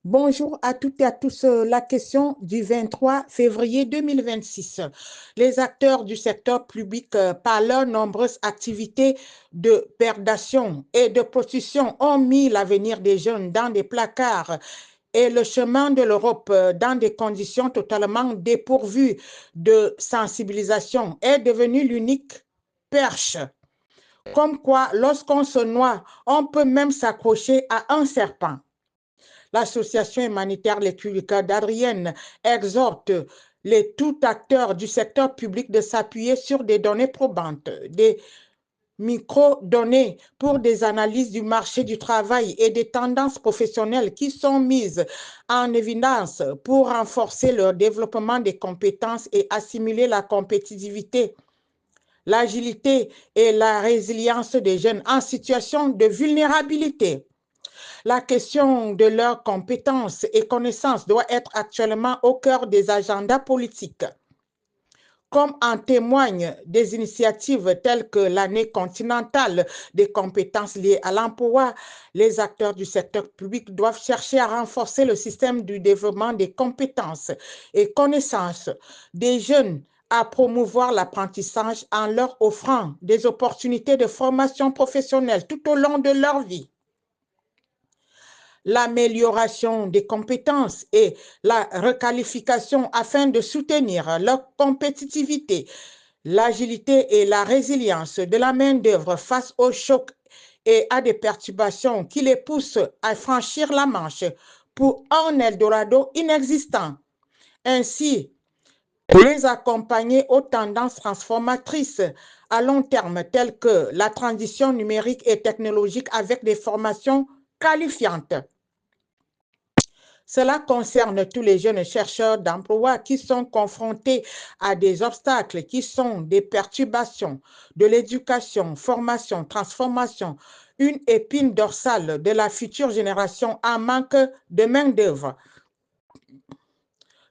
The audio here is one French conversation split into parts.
Bonjour à toutes et à tous. La question du 23 février 2026. Les acteurs du secteur public, par leurs nombreuses activités de prédation et de prostitution, ont mis l'avenir des jeunes dans des placards et le chemin de l'Europe dans des conditions totalement dépourvues de sensibilisation est devenu l'unique perche. Comme quoi, lorsqu'on se noie, on peut même s'accrocher à un serpent. L'association humanitaire Les Culica d'Adrienne exhorte les tout acteurs du secteur public de s'appuyer sur des données probantes, des micro-données pour des analyses du marché du travail et des tendances professionnelles qui sont mises en évidence pour renforcer le développement des compétences et assimiler la compétitivité, l'agilité et la résilience des jeunes en situation de vulnérabilité. La question de leurs compétences et connaissances doit être actuellement au cœur des agendas politiques. Comme en témoignent des initiatives telles que l'année continentale des compétences liées à l'emploi, les acteurs du secteur public doivent chercher à renforcer le système du développement des compétences et connaissances des jeunes, à promouvoir l'apprentissage en leur offrant des opportunités de formation professionnelle tout au long de leur vie. L'amélioration des compétences et la requalification afin de soutenir leur compétitivité, l'agilité et la résilience de la main-d'œuvre face aux chocs et à des perturbations qui les poussent à franchir la Manche pour un Eldorado inexistant. Ainsi, les accompagner aux tendances transformatrices à long terme telles que la transition numérique et technologique avec des formations qualifiantes. Cela concerne tous les jeunes chercheurs d'emploi qui sont confrontés à des obstacles qui sont des perturbations de l'éducation, formation, transformation, une épine dorsale de la future génération en manque de main-d'œuvre.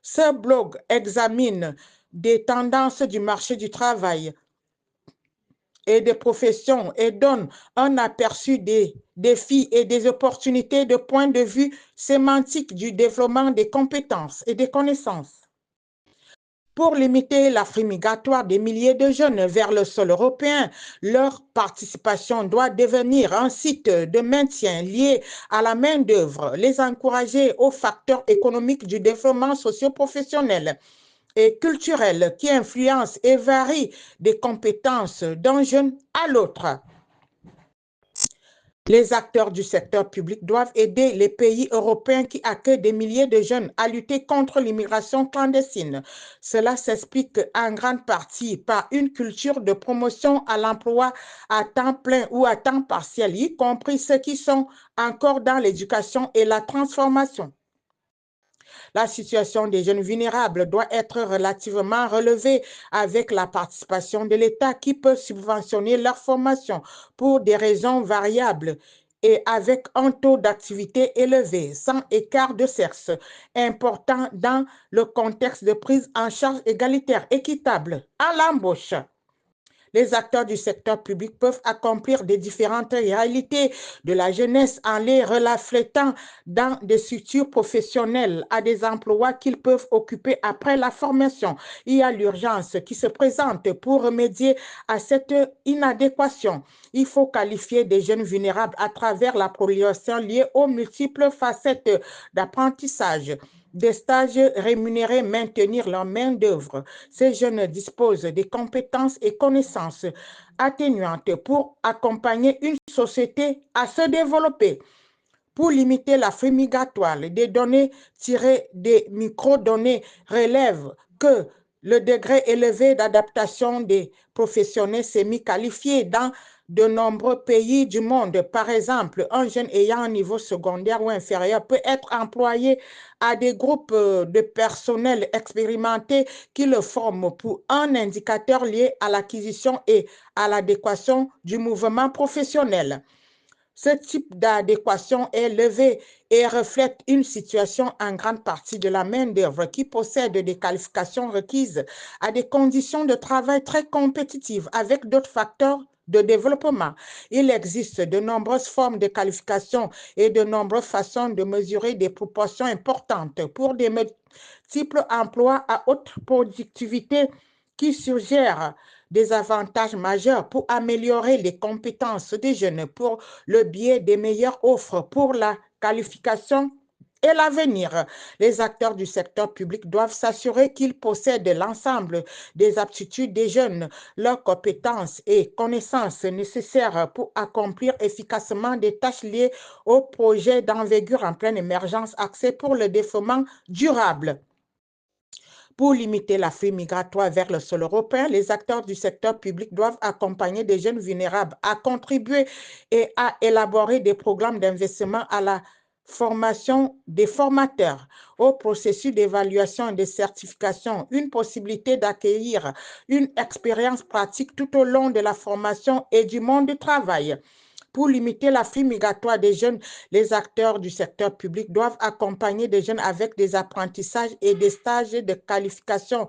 Ce blog examine des tendances du marché du travail et des professions et donne un aperçu des défis et des opportunités de point de vue sémantique du développement des compétences et des connaissances. Pour limiter l'afflux migratoire des milliers de jeunes vers le sol européen, leur participation doit devenir un site de maintien lié à la main-d'œuvre, les encourager aux facteurs économiques du développement socio-professionnel et culturel qui influencent et varient des compétences d'un jeune à l'autre. Les acteurs du secteur public doivent aider les pays européens qui accueillent des milliers de jeunes à lutter contre l'immigration clandestine. Cela s'explique en grande partie par une culture de promotion à l'emploi à temps plein ou à temps partiel, y compris ceux qui sont encore dans l'éducation et la transformation. La situation des jeunes vulnérables doit être relativement relevée avec la participation de l'État qui peut subventionner leur formation pour des raisons variables et avec un taux d'activité élevé, sans écart de sexe, important dans le contexte de prise en charge égalitaire, équitable à l'embauche. Les acteurs du secteur public peuvent accomplir des différentes réalités de la jeunesse en les reflétant dans des structures professionnelles à des emplois qu'ils peuvent occuper après la formation. Il y a l'urgence qui se présente pour remédier à cette inadéquation. Il faut qualifier des jeunes vulnérables à travers la prolifération liée aux multiples facettes d'apprentissage, des stages rémunérés, maintenir leur main-d'œuvre. Ces jeunes disposent des compétences et connaissances atténuantes pour accompagner une société à se développer. Pour limiter l'afflux migratoire, des données tirées des microdonnées relèvent que le degré élevé d'adaptation des professionnels semi-qualifiés dans de nombreux pays du monde. Par exemple, un jeune ayant un niveau secondaire ou inférieur peut être employé à des groupes de personnel expérimentés qui le forment pour un indicateur lié à l'acquisition et à l'adéquation du mouvement professionnel. Ce type d'adéquation est levé et reflète une situation en grande partie de la main-d'œuvre qui possède des qualifications requises à des conditions de travail très compétitives avec d'autres facteurs de développement. Il existe de nombreuses formes de qualification et de nombreuses façons de mesurer des proportions importantes pour des multiples emplois à haute productivité qui suggèrent des avantages majeurs pour améliorer les compétences des jeunes pour le biais des meilleures offres pour la qualification et l'avenir. Les acteurs du secteur public doivent s'assurer qu'ils possèdent l'ensemble des aptitudes des jeunes, leurs compétences et connaissances nécessaires pour accomplir efficacement des tâches liées aux projets d'envergure en pleine émergence axés pour le développement durable. Pour limiter l'afflux migratoire vers le sol européen, les acteurs du secteur public doivent accompagner des jeunes vulnérables à contribuer et à élaborer des programmes d'investissement à la formation des formateurs, au processus d'évaluation et de certification, une possibilité d'accueillir une expérience pratique tout au long de la formation et du monde du travail. Pour limiter l'afflux migratoire des jeunes, les acteurs du secteur public doivent accompagner des jeunes avec des apprentissages et des stages de qualification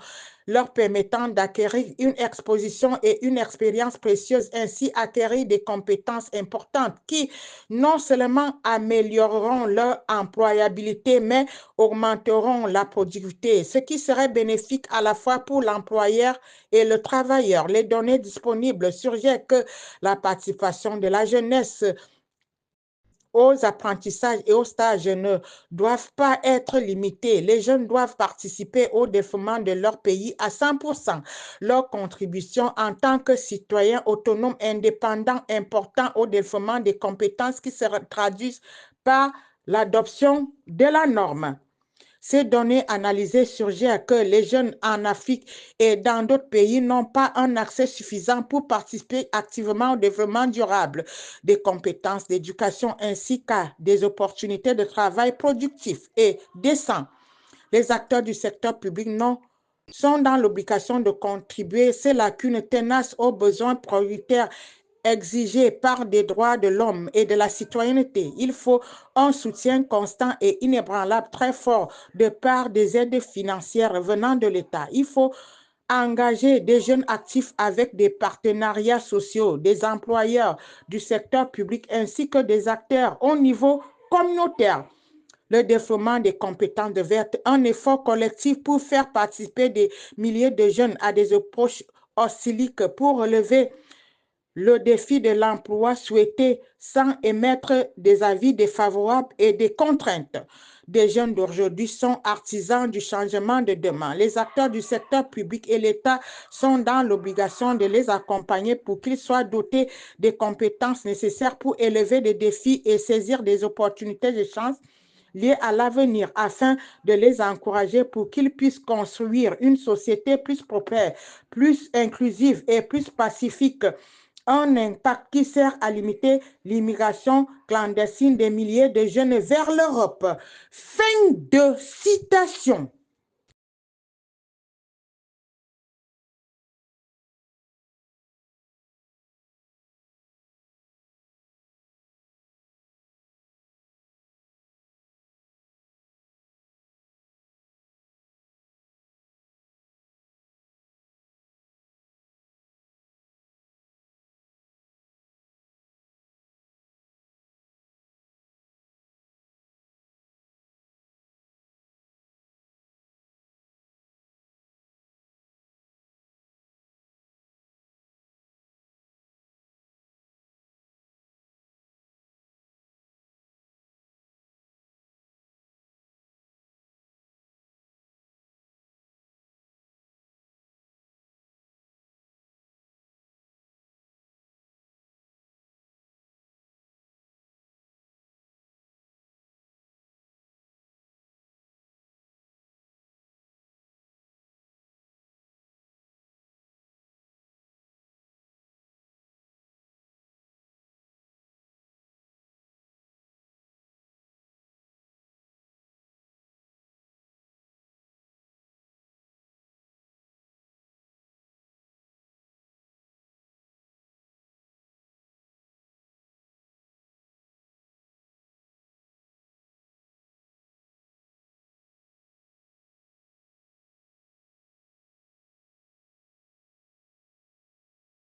leur permettant d'acquérir une exposition et une expérience précieuse, ainsi acquérir des compétences importantes qui non seulement amélioreront leur employabilité, mais augmenteront la productivité, ce qui serait bénéfique à la fois pour l'employeur et le travailleur. Les données disponibles suggèrent que la participation de la jeunesse aux apprentissages et aux stages ne doivent pas être limités. Les jeunes doivent participer au développement de leur pays à 100%. Leur contribution en tant que citoyens autonomes, indépendants, importants au développement des compétences qui se traduisent par l'adoption de la norme. Ces données analysées suggèrent que les jeunes en Afrique et dans d'autres pays n'ont pas un accès suffisant pour participer activement au développement durable, des compétences d'éducation ainsi qu'à des opportunités de travail productifs et décents. Les acteurs du secteur public sont dans l'obligation de contribuer ces lacunes tenaces aux besoins prioritaires exigés par des droits de l'homme et de la citoyenneté. Il faut un soutien constant et inébranlable très fort de part des aides financières venant de l'État. Il faut engager des jeunes actifs avec des partenariats sociaux, des employeurs du secteur public ainsi que des acteurs au niveau communautaire. Le développement des compétences devait être un effort collectif pour faire participer des milliers de jeunes à des approches hostiliques pour relever le défi de l'emploi souhaité sans émettre des avis défavorables et des contraintes. Des jeunes d'aujourd'hui sont artisans du changement de demain. Les acteurs du secteur public et l'État sont dans l'obligation de les accompagner pour qu'ils soient dotés des compétences nécessaires pour élever des défis et saisir des opportunités de chance liées à l'avenir afin de les encourager pour qu'ils puissent construire une société plus prospère, plus inclusive et plus pacifique, un impact qui sert à limiter l'immigration clandestine des milliers de jeunes vers l'Europe. Fin de citation.